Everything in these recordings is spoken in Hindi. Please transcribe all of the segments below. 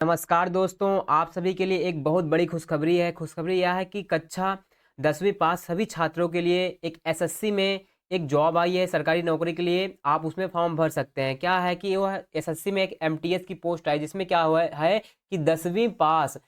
नमस्कार दोस्तों, आप सभी के लिए एक बहुत बड़ी खुशखबरी है। खुशखबरी यह है कि कक्षा 10वीं पास सभी छात्रों के लिए एक एसएससी में एक जॉब आई है सरकारी नौकरी के लिए। आप उसमें फॉर्म भर सकते हैं। क्या है कि वह एसएससी में एक एमटीएस की पोस्ट आई, जिसमें क्या हुआ है कि 10वीं पास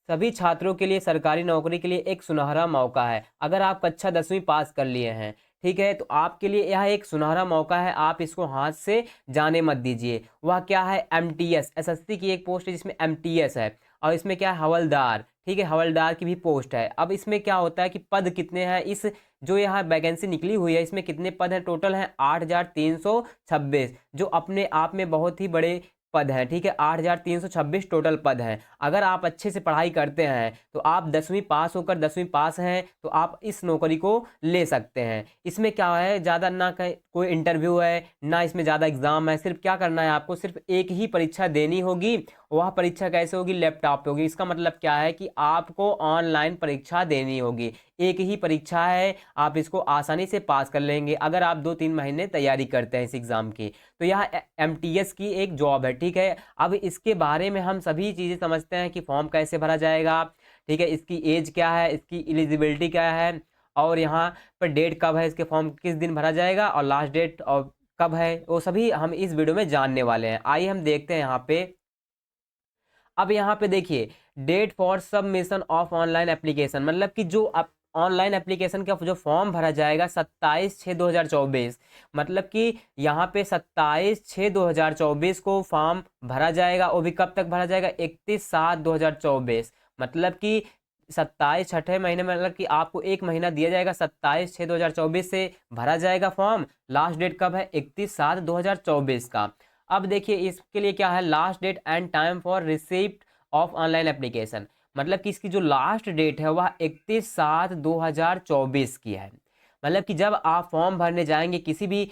सभी छात्रों के लिए सरकारी नौकरी के लिए एक सुनहरा मौका है। अगर आप कक्षा 10वीं पास कर लिए हैं, ठीक है, तो आपके लिए यह एक सुनहरा मौका है। आप इसको हाथ से जाने मत दीजिए। वह क्या है, एमटीएस, एसएससी की एक पोस्ट है जिसमें एमटीएस है। और इसमें क्या है, हवलदार, ठीक है, हवलदार की भी पोस्ट है। अब इसमें क्या होता है कि पद कितने हैं, इस जो यहाँ वैकेंसी निकली हुई है इसमें कितने पद हैं, टोटल हैं 8,326, जो अपने आप में बहुत ही बड़े पद हैं। ठीक है, 8,326 टोटल पद हैं। अगर आप अच्छे से पढ़ाई करते हैं तो आप 10वीं पास होकर 10वीं पास हैं तो आप इस नौकरी को ले सकते हैं। इसमें क्या है, ज़्यादा ना कोई इंटरव्यू है ना इसमें ज़्यादा एग्जाम है। सिर्फ क्या करना है, आपको सिर्फ एक ही परीक्षा देनी होगी। वह परीक्षा कैसे होगी, लैपटॉप पे होगी। इसका मतलब क्या है कि आपको ऑनलाइन परीक्षा देनी होगी। एक ही परीक्षा है, आप इसको आसानी से पास कर लेंगे अगर आप 2-3 महीने तैयारी करते हैं इस एग्ज़ाम की। तो यह एमटीएस की एक जॉब है। ठीक है, अब इसके बारे में हम सभी चीज़ें समझते हैं कि फॉर्म कैसे भरा जाएगा। ठीक है, इसकी एज क्या है, इसकी एलिजिबिलिटी क्या है, और यहाँ पर डेट कब है, इसके फॉर्म किस दिन भरा जाएगा और लास्ट डेट और कब है, वो सभी हम इस वीडियो में जानने वाले हैं। आइए हम देखते हैं यहाँ पे। अब यहाँ पे देखिए, date for submission of online application, मतलब कि जो ऑनलाइन एप्लीकेशन का जो फॉर्म भरा जाएगा 27/6/2024, मतलब कि यहाँ पे 27/6/2024 को फॉर्म भरा जाएगा। वो भी कब तक भरा जाएगा, 31/7/2024, मतलब कि 27 छठे महीने में, मतलब कि आपको एक महीना दिया जाएगा। 27/6/2024 से भरा जाएगा फॉर्म। लास्ट डेट कब है, 31/7/2024 का। अब देखिए इसके लिए क्या है, last date and time for receipt of online application, मतलब कि इसकी जो लास्ट डेट है वह 31/7/2024 की है। मतलब कि जब आप फॉर्म भरने जाएंगे, किसी भी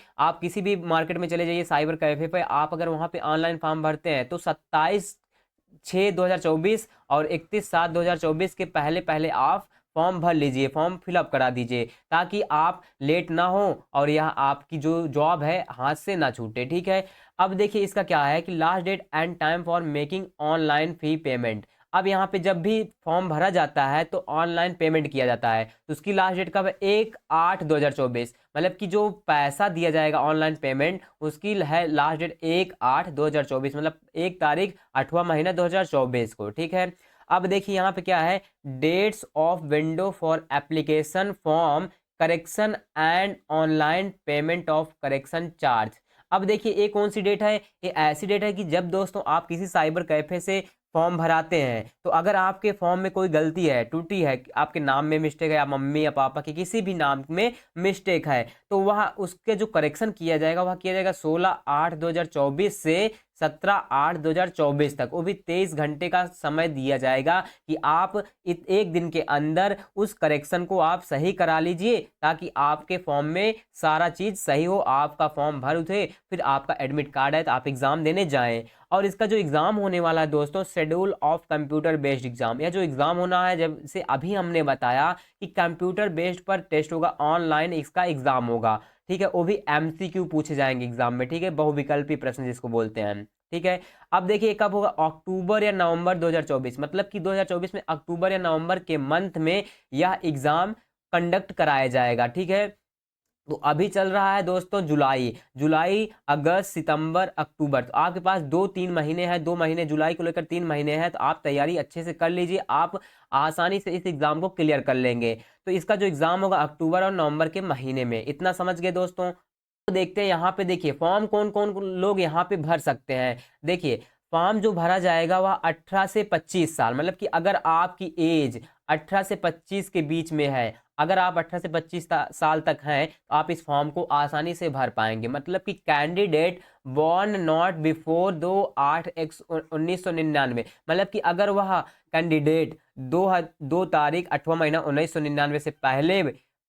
मार्केट में चले जाइए, साइबर कैफे पे, आप अगर वहाँ पे ऑनलाइन फॉर्म भरते हैं तो 27/6/2024 और 31/7/2024 के पहले पहले आप फॉर्म भर लीजिए, फॉर्म फिलअप करा दीजिए, ताकि आप लेट ना हो और यह आपकी जो जॉब है हाथ से ना छूटे। ठीक है, अब देखिए इसका क्या है कि last date and time for making online fee payment. अब यहाँ पे जब भी फॉर्म भरा जाता है तो ऑनलाइन पेमेंट किया जाता है, तो उसकी लास्ट डेट कब है, 1/8/2024, मतलब कि जो पैसा दिया जाएगा ऑनलाइन पेमेंट उसकी है लास्ट डेट 1/8/2024, मतलब 1 तारीख 8वां महीना 2024 को। ठीक है, अब देखिए यहाँ पे क्या है, dates of window for application form correction and online payment of correction charge. अब देखिए ये कौन सी डेट है, ये ऐसी डेट है कि जब दोस्तों आप किसी साइबर कैफे से फॉर्म भराते हैं तो अगर आपके फॉर्म में कोई गलती है, त्रुटि है, आपके नाम में मिस्टेक है या मम्मी या पापा के किसी भी नाम में मिस्टेक है, तो वह उसके जो करेक्शन किया जाएगा वह किया जाएगा 16/8/2024 से 17/8/2024 तक। वो भी 23 घंटे का समय दिया जाएगा कि आप एक दिन के अंदर उस करेक्शन को आप सही करा लीजिए, ताकि आपके फॉर्म में सारा चीज़ सही हो, आपका फॉर्म भर उठे, फिर आपका एडमिट कार्ड है तो आप एग्ज़ाम देने जाएं। और इसका जो एग्ज़ाम होने वाला है दोस्तों, schedule of computer based exam, यह जो एग्ज़ाम होना है, जब से अभी हमने बताया कि कंप्यूटर बेस्ड पर टेस्ट होगा, ऑनलाइन इसका एग्ज़ाम होगा। ठीक है, वो भी एमसीक्यू पूछे जाएंगे एग्जाम में। ठीक है, बहुविकल्पी प्रश्न जिसको बोलते हैं। ठीक है, अब देखिए कब होगा, अक्टूबर या नवंबर 2024, मतलब कि 2024 में अक्टूबर या नवंबर के मंथ में यह एग्जाम कंडक्ट कराया जाएगा। ठीक है, तो अभी चल रहा है दोस्तों जुलाई अगस्त सितंबर अक्टूबर, तो आपके पास 2-3 महीने हैं, 2 महीने जुलाई को लेकर 3 महीने हैं, तो आप तैयारी अच्छे से कर लीजिए, आप आसानी से इस एग्जाम को क्लियर कर लेंगे। तो इसका जो एग्जाम होगा अक्टूबर और नवंबर के महीने में, इतना समझ गए दोस्तों। तो देखते हैं यहाँ पे, देखिए फॉर्म कौन कौन लोग यहाँ पे भर सकते हैं। देखिए फॉर्म जो भरा जाएगा वह 18 से 25 साल, मतलब कि अगर आपकी एज 18 से 25 के बीच में है, अगर आप 18 से 25 साल तक हैं तो आप इस फॉर्म को आसानी से भर पाएंगे। मतलब कि कैंडिडेट बॉर्न नॉट बिफोर 2/8/1999, मतलब कि अगर वह कैंडिडेट 2 तारीख 8वां महीना 1999 से पहले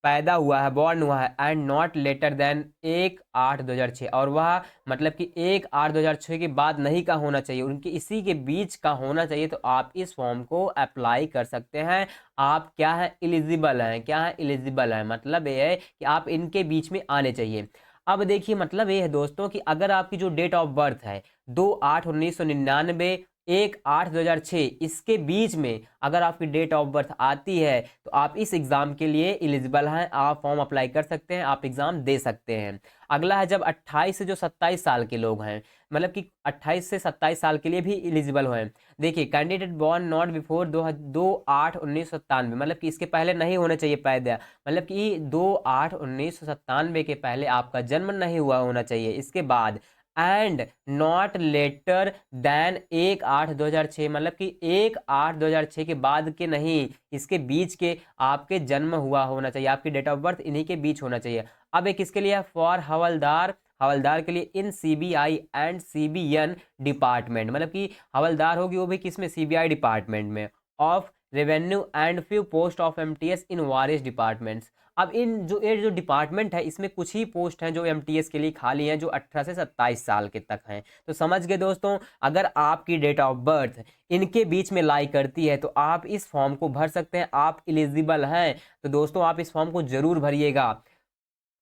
पैदा हुआ है, बॉर्न हुआ है, एंड नॉट लेटर देन 1/8/2006, और वह मतलब कि 1/8/2006 के बाद नहीं का होना चाहिए, उनके इसी के बीच का होना चाहिए, तो आप इस फॉर्म को अप्लाई कर सकते हैं। आप क्या है, एलिजिबल हैं, क्या है, एलिजिबल है, मतलब ये है कि आप इनके बीच में आने चाहिए। अब देखिए मतलब ये है दोस्तों कि अगर आपकी जो डेट ऑफ बर्थ है 2/8/1999 1/8/2006 इसके बीच में अगर आपकी डेट ऑफ बर्थ आती है तो आप इस एग्ज़ाम के लिए एलिजिबल हैं, आप फॉर्म अप्लाई कर सकते हैं, आप एग्ज़ाम दे सकते हैं। अगला है जब 28 से जो 27 साल के लोग हैं, मतलब कि 28 से 27 साल के लिए भी एलिजिबल हैं। देखिए, कैंडिडेट बॉर्न नॉट बिफोर 2/8/1997, मतलब कि इसके पहले नहीं होना चाहिए पैदा, मतलब कि 2/8/1997 के पहले आपका जन्म नहीं हुआ होना चाहिए। इसके बाद एंड नॉट लेटर देन 1/8/2006, मतलब कि 1/8/2006 के बाद के नहीं, इसके बीच के आपके जन्म हुआ होना चाहिए, आपकी डेट ऑफ बर्थ इन्हीं के बीच होना चाहिए। अब एक किसके लिए, फॉर हवलदार, हवलदार के लिए इन सीबीआई एंड सीबीएन डिपार्टमेंट, मतलब कि हवलदार होगी वो भी किसमें, सीबीआई डिपार्टमेंट में, of revenue and few post of MTS in warriors departments. अब इन जो ये जो डिपार्टमेंट है इसमें कुछ ही पोस्ट हैं जो एमटीएस के लिए खाली हैं, जो 18 से 27 साल के तक हैं। तो समझ गए दोस्तों, अगर आपकी डेट ऑफ बर्थ इनके बीच में लाई करती है तो आप इस फॉर्म को भर सकते हैं, आप एलिजिबल हैं। तो दोस्तों आप इस फॉर्म को जरूर भरिएगा।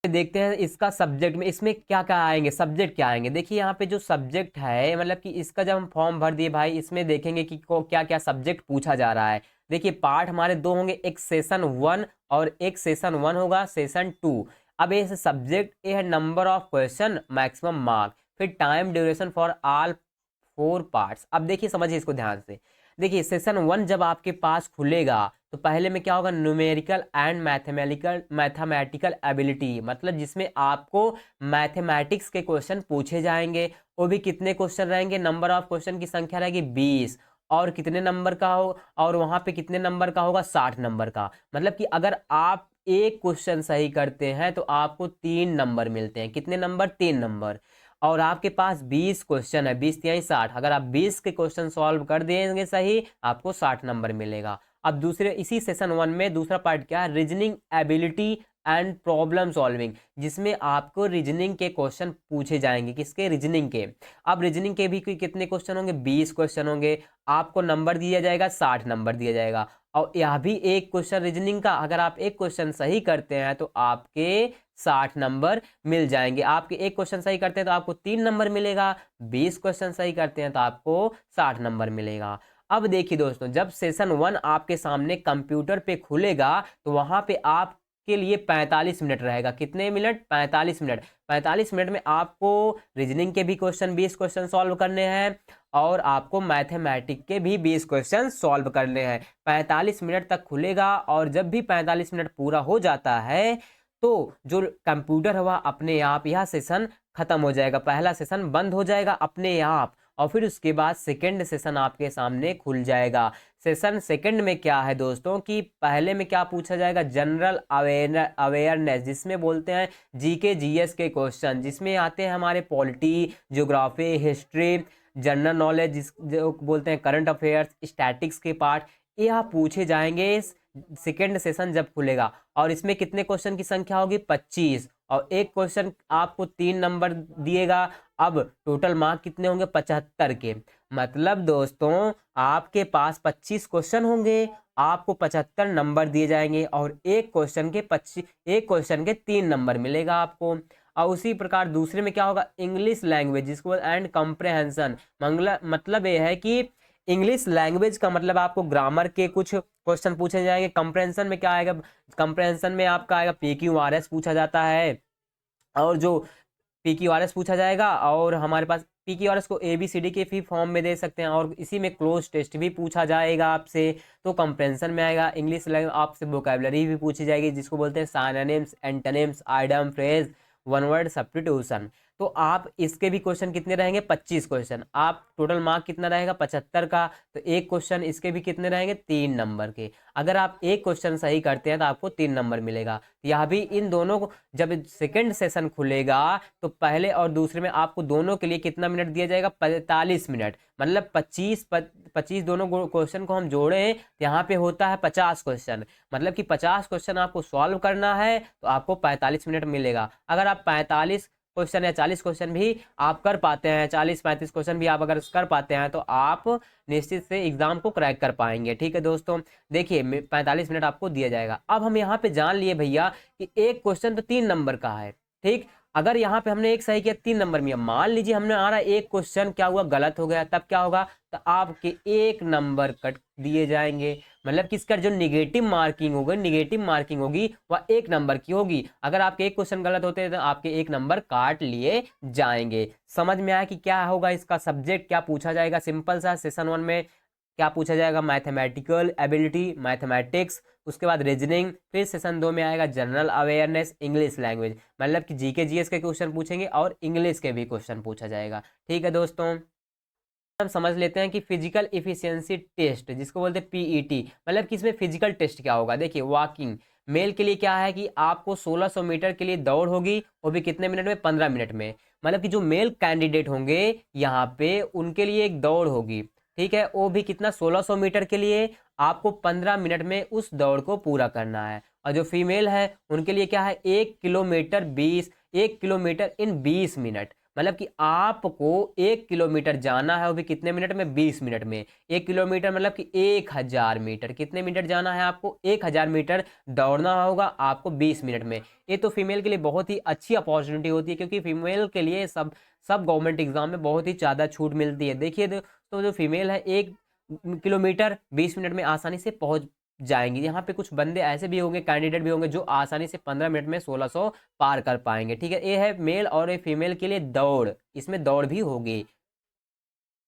देखते हैं इसका सब्जेक्ट में, इसमें क्या क्या आएंगे, सब्जेक्ट क्या आएंगे। देखिए यहाँ पे जो सब्जेक्ट है, मतलब कि इसका जब हम फॉर्म भर दिए भाई, इसमें देखेंगे कि क्या क्या सब्जेक्ट पूछा जा रहा है। देखिए पार्ट हमारे दो होंगे, एक सेशन 1 और एक सेशन 1 होगा सेशन 2। अब ये सब्जेक्ट ये है number of question maximum mark, फिर time duration for all 4 parts. अब देखिए समझिए इसको ध्यान से। देखिए सेशन 1 जब आपके पास खुलेगा तो पहले में क्या होगा, न्यूमेरिकल एंड मैथमेटिकल एबिलिटी, मतलब जिसमें आपको मैथमेटिक्स के क्वेश्चन पूछे जाएंगे। वो भी कितने क्वेश्चन रहेंगे, नंबर ऑफ क्वेश्चन की संख्या रहेगी 20, और कितने नंबर का हो, और वहां पे कितने नंबर का होगा, 60 नंबर का। मतलब कि अगर आप एक क्वेश्चन सही करते हैं तो आपको 3 नंबर मिलते हैं। कितने नंबर, 3 नंबर। और आपके पास 20 क्वेश्चन है, 20 तिहाई 60, अगर आप 20 के क्वेश्चन सॉल्व कर देंगे सही, आपको 60 नंबर मिलेगा। अब दूसरे इसी सेशन 1 में दूसरा पार्ट क्या है, reasoning ability and problem solving, जिसमें आपको रीजनिंग के क्वेश्चन पूछे जाएंगे। किसके, रीजनिंग के। अब रीजनिंग के भी कितने क्वेश्चन होंगे, 20 क्वेश्चन होंगे। आपको नंबर दिया जाएगा, 60 नंबर दिया जाएगा। और यह भी एक क्वेश्चन रीजनिंग का, अगर आप एक क्वेश्चन सही करते हैं तो आपके 60 नंबर मिल जाएंगे। आपके एक क्वेश्चन सही करते हैं तो आपको 3 नंबर मिलेगा, 20 क्वेश्चन सही करते हैं तो आपको 60 नंबर मिलेगा। अब देखिए दोस्तों, जब सेशन 1 आपके सामने कंप्यूटर पे खुलेगा तो वहां पे आपके लिए 45 मिनट रहेगा। कितने मिनट, 45 मिनट। 45 मिनट में आपको रीजनिंग के भी क्वेश्चन 20 क्वेश्चन सॉल्व करने हैं, और आपको मैथमेटिक्स के भी 20 क्वेश्चन सॉल्व करने हैं। 45 मिनट तक खुलेगा, और जब भी 45 मिनट पूरा हो जाता है तो जो कंप्यूटर हुआ अपने आप यह सेशन खत्म हो जाएगा, पहला सेशन बंद हो जाएगा अपने आप, और फिर उसके बाद सेकंड सेशन आपके सामने खुल जाएगा। सेशन सेकंड में क्या है दोस्तों, कि पहले में क्या पूछा जाएगा, जनरल अवेयरनेस, जिसमें बोलते हैं जीके जीएस के क्वेश्चन, जिसमें आते हैं हमारे polity, geography, history, general knowledge, जिस जो बोलते हैं करंट अफेयर्स, स्टैटिक्स के पार्ट, यह पूछे जाएंगे सेकेंड सेशन जब खुलेगा। और इसमें कितने क्वेश्चन की संख्या होगी, 25, और एक क्वेश्चन आपको 3 नंबर दिएगा। अब टोटल मार्क कितने होंगे, 75 के। मतलब दोस्तों आपके पास 25 क्वेश्चन होंगे, आपको 75 नंबर दिए जाएंगे, और एक क्वेश्चन के 3 नंबर मिलेगा आपको। और उसी प्रकार दूसरे में क्या होगा, इंग्लिश लैंग्वेज जिसको एंड कॉम्प्रहेंशन, मतलब ये है कि इंग्लिश लैंग्वेज का मतलब आपको ग्रामर के कुछ क्वेश्चन पूछे जाएंगे। कंप्रहेंशन में क्या आएगा, कंप्रहेंशन में आपका आएगा PQRS पूछा जाता है, और जो PQRS पूछा जाएगा, और हमारे पास PQRS को ABCD के भी फॉर्म में दे सकते हैं, और इसी में क्लोज टेस्ट भी पूछा जाएगा आपसे। तो कंप्रहेंशन में आएगा इंग्लिश लैंग्वेज, आपसे वोकैबुलरी भी पूछी जाएगी, जिसको बोलते हैं synonyms, antonyms, idem, phrase, one word substitution. तो आप इसके भी क्वेश्चन कितने रहेंगे, 25 क्वेश्चन। आप टोटल मार्क कितना रहेगा, 75 का। तो एक क्वेश्चन इसके भी कितने रहेंगे, 3 नंबर के। अगर आप एक क्वेश्चन सही करते हैं तो आपको 3 नंबर मिलेगा। यह भी इन दोनों को, जब सेकंड सेशन खुलेगा तो पहले और दूसरे में आपको दोनों के लिए कितना मिनट दिया जाएगा, 45 मिनट। मतलब 25 दोनों क्वेश्चन को हम जोड़ें तो यहाँ पे होता है 50 क्वेश्चन। मतलब कि 50 क्वेश्चन आपको सॉल्व करना है तो आपको 45 मिनट मिलेगा। अगर आप 45 क्वेश्चन या 40 क्वेश्चन भी आप कर पाते हैं, 40-35 क्वेश्चन भी आप अगर कर पाते हैं तो आप निश्चित से एग्जाम को क्रैक कर पाएंगे। ठीक है दोस्तों, देखिए 45 मिनट आपको दिया जाएगा। अब हम यहाँ पे जान लिए भैया कि एक क्वेश्चन तो 3 नंबर का है, ठीक। अगर यहाँ पे हमने एक सही किया 3 नंबर मिला, मान लीजिए हमने आ रहा एक क्वेश्चन क्या हुआ गलत हो गया, तब क्या होगा, तो आपके 1 नंबर कट दिए जाएंगे। मतलब कि इसका जो निगेटिव मार्किंग होगी वह 1 नंबर की होगी। अगर आपके एक क्वेश्चन गलत होते हैं तो आपके 1 नंबर काट लिए जाएंगे। समझ में आया कि क्या होगा, इसका सब्जेक्ट क्या पूछा जाएगा। सिंपल सा सेशन 1 में क्या पूछा जाएगा, मैथमेटिकल एबिलिटी, मैथमेटिक्स, उसके बाद रीजनिंग, फिर सेशन 2 में आएगा जनरल अवेयरनेस, इंग्लिश लैंग्वेज। मतलब कि जीके जीएस के क्वेश्चन पूछेंगे और इंग्लिश के भी क्वेश्चन पूछा जाएगा। ठीक है दोस्तों, हम समझ लेते हैं कि फिजिकल इफिशियंसी टेस्ट जिसको बोलते हैं पीईटी, मतलब कि इसमें फिजिकल टेस्ट क्या होगा। देखिए वॉकिंग मेल के लिए क्या है कि आपको 1600 मीटर के लिए दौड़ होगी, वो भी कितने मिनट में, 15 मिनट में। मतलब कि जो मेल कैंडिडेट होंगे यहाँ पे उनके लिए एक दौड़ होगी, ठीक है, वो भी कितना, 1600 मीटर के लिए आपको 15 मिनट में उस दौड़ को पूरा करना है। और जो फीमेल है उनके लिए क्या है, 1 किलोमीटर इन 20 मिनट। मतलब कि आपको 1 किलोमीटर जाना है वो भी कितने मिनट में, 20 मिनट में। 1 किलोमीटर मतलब कि 1000 मीटर, कितने मीटर जाना है आपको, 1000 मीटर दौड़ना होगा आपको 20 मिनट में। ये तो फीमेल के लिए बहुत ही अच्छी अपॉर्चुनिटी होती है, क्योंकि फीमेल के लिए सब गवर्नमेंट एग्जाम में बहुत ही ज़्यादा छूट मिलती है। देखिए तो जो फीमेल है 1 किलोमीटर 20 मिनट में आसानी से पहुंच जाएंगे। यहाँ पे कुछ बंदे ऐसे भी होंगे, कैंडिडेट भी होंगे जो आसानी से 15 मिनट में 1600 पार कर पाएंगे। ठीक है, ये है मेल और ये फीमेल के लिए दौड़, इसमें दौड़ भी होगी।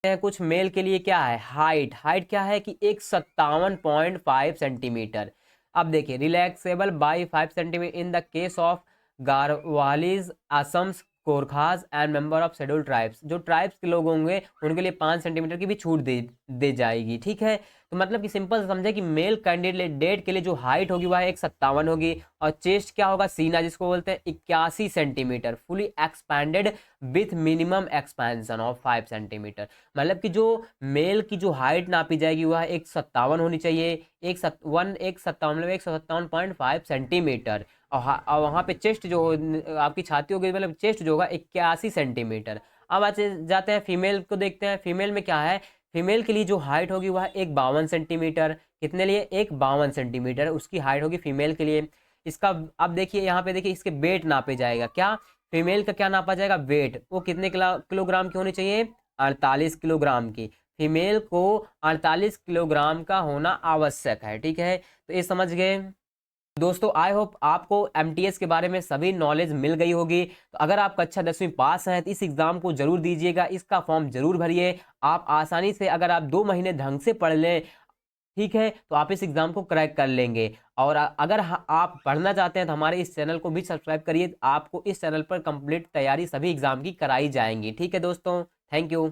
कुछ मेल के लिए क्या है, हाइट क्या है कि 57.5 सेंटीमीटर। अब देखिए, relaxable by 5 centimetre in the case of Garhwalis, Assamese, Gorkhas and member of schedule tribes. जो ट्राइब्स के लोग होंगे उनके लिए 5 सेंटीमीटर की भी छूट दे जाएगी। ठीक है, तो मतलब कि सिंपल समझे कि मेल कैंडिडेट के लिए जो हाइट होगी वह 157 होगी, और चेस्ट क्या होगा, सीना जिसको बोलते हैं 81 centimetre, fully expanded with minimum expansion of 5 centimetre. मतलब कि जो मेल की जो हाइट नापी जाएगी वह 157 होनी चाहिए, 157 मतलब 157.5 सेंटीमीटर। और वहाँ पे चेस्ट जो आपकी छाती होगी, मतलब चेस्ट जो होगा 81 सेंटीमीटर। अब आज जाते हैं फीमेल को देखते हैं, फीमेल में क्या है, फीमेल के लिए जो हाइट होगी वह 152 सेंटीमीटर, कितने लिए, 152 सेंटीमीटर उसकी हाइट होगी फीमेल के लिए। इसका अब देखिए यहाँ पे देखिए इसके वेट नापे जाएगा, क्या फीमेल का क्या नापा जाएगा, वेट, वो कितने किलोग्राम की होनी चाहिए, 48 किलोग्राम की। फीमेल को 48 किलोग्राम का होना आवश्यक है। ठीक है, तो ये समझ गए दोस्तों। आई होप आपको एमटीएस के बारे में सभी नॉलेज मिल गई होगी। तो अगर आप कक्षा 10वीं पास हैं तो इस एग्ज़ाम को जरूर दीजिएगा, इसका फॉर्म जरूर भरिए। आप आसानी से अगर आप 2 महीने ढंग से पढ़ लें, ठीक है, तो आप इस एग्ज़ाम को क्रैक कर लेंगे। और अगर आप पढ़ना चाहते हैं तो हमारे इस चैनल को भी सब्सक्राइब करिए, आपको इस चैनल पर कंप्लीट तैयारी सभी एग्ज़ाम की कराई जाएंगी। ठीक है दोस्तों, थैंक यू।